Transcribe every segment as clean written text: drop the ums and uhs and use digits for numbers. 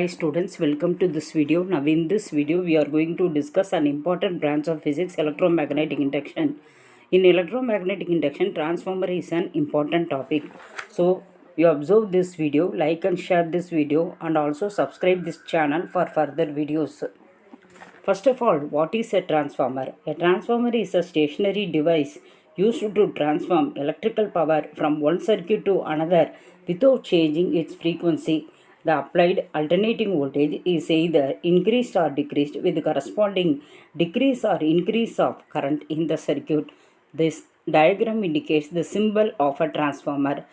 Hi students, welcome to this video. Now in this video we are going to discuss an important branch of physics, electromagnetic induction. In electromagnetic induction, transformer is an important topic. So you observe this video, like and share this video, and also subscribe this channel for further videos. First of all, what is a transformer? A transformer is a stationary device used to transform electrical power from one circuit to another without changing its frequency. The applied alternating voltage is either increased or decreased with corresponding decrease or increase of current in the circuit. This diagram indicates the symbol of a transformer.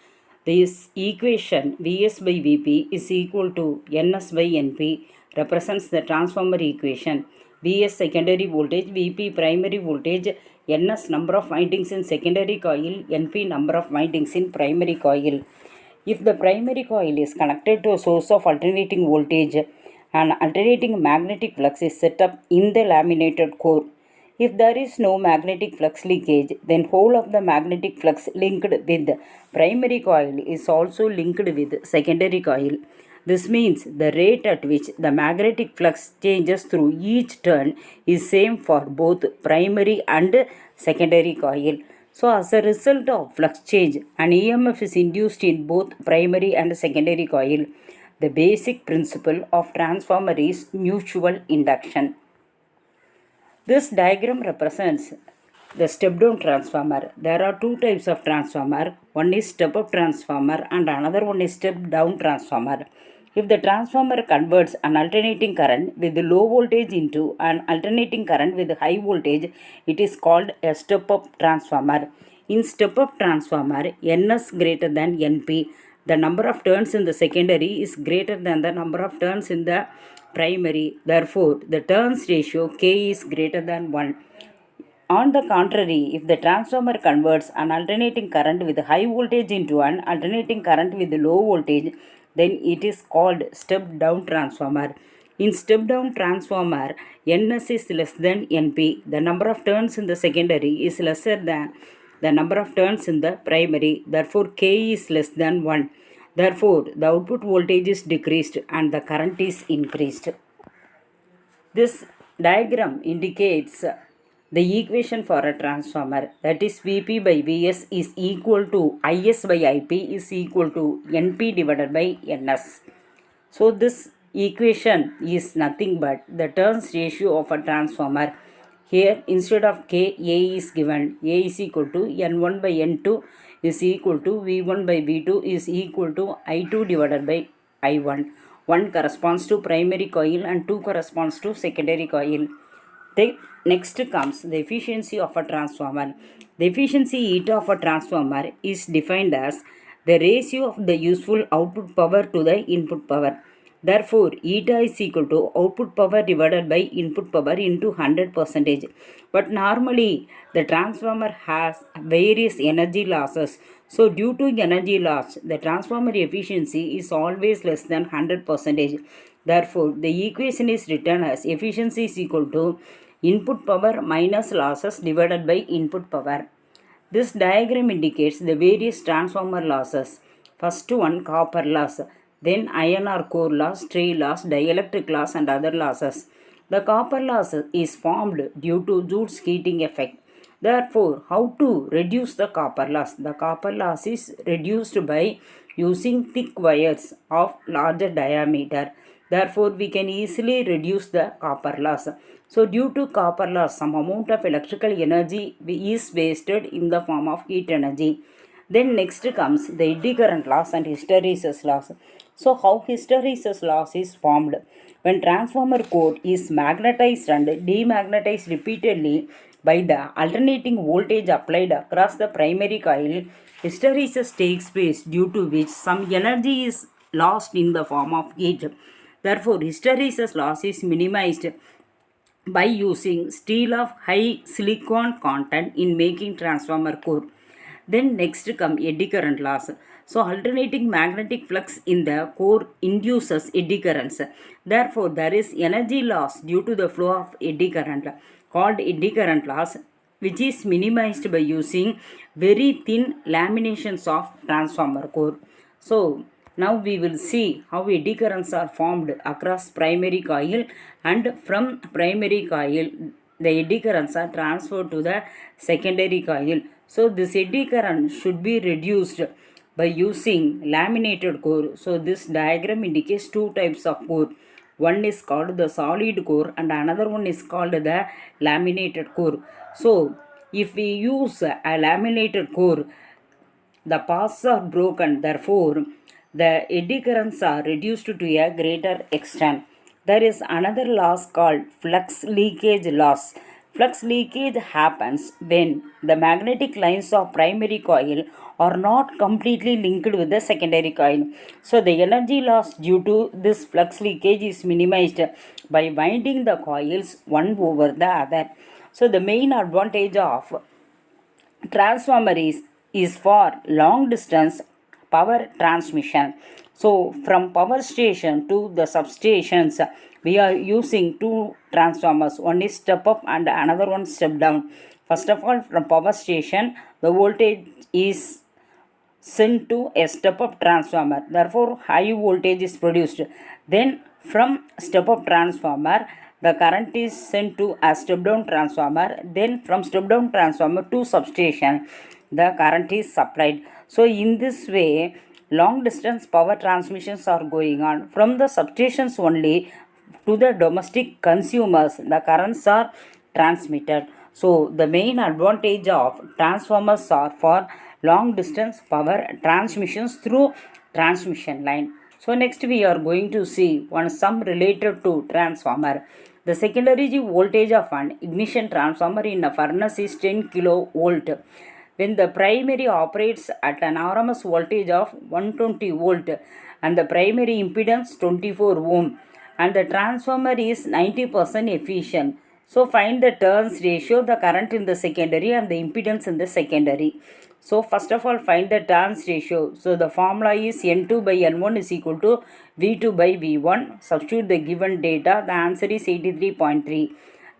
This equation Vs by Vp is equal to Ns by Np represents the transformer equation. Vs secondary voltage, Vp primary voltage, Ns number of windings in secondary coil, Np number of windings in primary coil. If the primary coil is connected to a source of alternating voltage, an alternating magnetic flux is set up in the laminated core. If there is no magnetic flux leakage, then whole of the magnetic flux linked with primary coil is also linked with secondary coil. This means the rate at which the magnetic flux changes through each turn is same for both primary and secondary coil. So as a result of flux change, an EMF is induced in both primary and secondary coil. The basic principle of transformer is mutual induction. This diagram represents the step-down transformer. There are two types of transformer. One is step-up transformer and another one is step-down transformer. If the transformer converts an alternating current with low voltage into an alternating current with high voltage, it is called a step-up transformer. In step-up transformer, Ns greater than Np. The number of turns in the secondary is greater than the number of turns in the primary. Therefore, the turns ratio K is greater than 1. On the contrary, if the transformer converts an alternating current with high voltage into an alternating current with low voltage, then it is called step-down transformer. In step-down transformer, Ns is less than Np. The number of turns in the secondary is lesser than the number of turns in the primary. Therefore, K is less than 1. Therefore, the output voltage is decreased and the current is increased. This diagram indicates the equation for a transformer, that is Vp by Vs is equal to Is by Ip is equal to Np divided by Ns. So this equation is nothing but the turns ratio of a transformer. Here instead of K, A is given. A is equal to N1 by N2 is equal to V1 by V2 is equal to I2 divided by I1. 1 corresponds to primary coil and 2 corresponds to secondary coil. Next comes the efficiency of a transformer. The efficiency eta of a transformer is defined as the ratio of the useful output power to the input power. Therefore, eta is equal to output power divided by input power into 100%. But normally, the transformer has various energy losses. So, due to energy loss, the transformer efficiency is always less than 100%. Therefore, the equation is written as efficiency is equal to input power minus losses divided by input power. This diagram indicates the various transformer losses. First one, copper loss, then iron or core loss, stray loss, dielectric loss and other losses. The copper loss is formed due to Joule's heating effect. Therefore, how to reduce the copper loss? The copper loss is reduced by using thick wires of larger diameter. Therefore, we can easily reduce the copper loss. So, due to copper loss, some amount of electrical energy is wasted in the form of heat energy. Then next comes the eddy current loss and hysteresis loss. So, how hysteresis loss is formed? When transformer core is magnetized and demagnetized repeatedly by the alternating voltage applied across the primary coil, hysteresis takes place, due to which some energy is lost in the form of heat. Therefore, hysteresis loss is minimized by using steel of high silicon content in making transformer core. Then next come eddy current loss. So alternating magnetic flux in the core induces eddy currents. Therefore, there is energy loss due to the flow of eddy current called eddy current loss, which is minimized by using very thin laminations of transformer core. So Now we will see how eddy currents are formed across primary coil, and from primary coil the eddy currents are transferred to the secondary coil. So this eddy current should be reduced by using laminated core. So this diagram indicates two types of core. One is called the solid core and another one is called the laminated core. So if we use a laminated core, the paths are broken, therefore the eddy currents are reduced to a greater extent. There is another loss called flux leakage loss. Flux leakage happens when the magnetic lines of primary coil are not completely linked with the secondary coil. So the energy loss due to this flux leakage is minimized by winding the coils one over the other. So the main advantage of transformer is for long distance power transmission. So from power station to the substations we are using two transformers. One is step up and another one step down. First of all, from power station the voltage is sent to a step up transformer, therefore high voltage is produced. Then from step up transformer the current is sent to a step down transformer. Then from step down transformer to substation the current is supplied. So in this way long distance power transmissions are going on. From the substations only to the domestic consumers the currents are transmitted. So the main advantage of transformers are for long distance power transmissions through transmission line. So next we are going to see one sum related to transformer. The secondary voltage of an ignition transformer in a furnace is 10 kV. When the primary operates at an RMS voltage of 120 volt and the primary impedance 24 ohm and the transformer is 90% efficient. So find the turns ratio, the current in the secondary and the impedance in the secondary. So first of all find the turns ratio. So the formula is N2 by N1 is equal to V2 by V1. Substitute the given data. The answer is 83.3.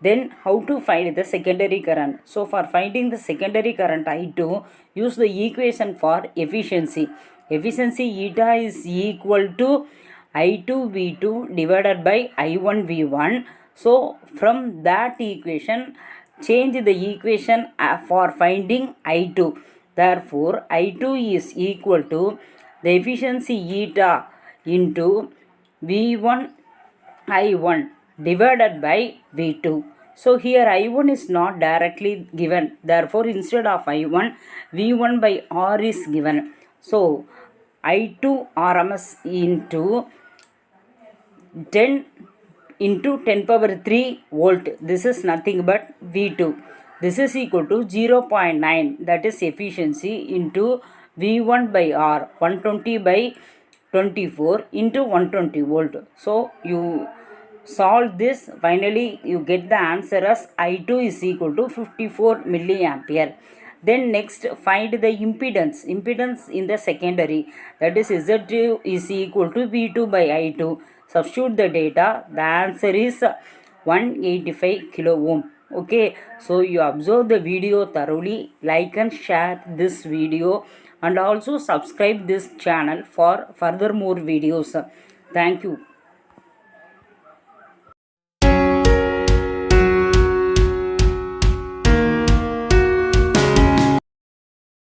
Then how to find the secondary current? So for finding the secondary current I2, use the equation for efficiency. Efficiency eta is equal to I2 V2 divided by I1 V1. So from that equation change the equation for finding I2. Therefore I2 is equal to the efficiency eta into V1 I1 divided by V2. So here I1 is not directly given. Therefore instead of I1 V1 by R is given. So I2 RMS into 10 into 10 power 3 volt. This is nothing but V2. This is equal to 0.9, that is efficiency, into V1 by R 120 by 24 into 120 volt. So you solve this, finally you get the answer as I2 is equal to 54 milliampere. Then next find the impedance in the secondary, that is Z2 is equal to V2 by I2. Substitute the data, the answer is 185 kilo ohm. Okay, so you observe the video thoroughly, like and share this video and also subscribe this channel for further more videos. Thank you.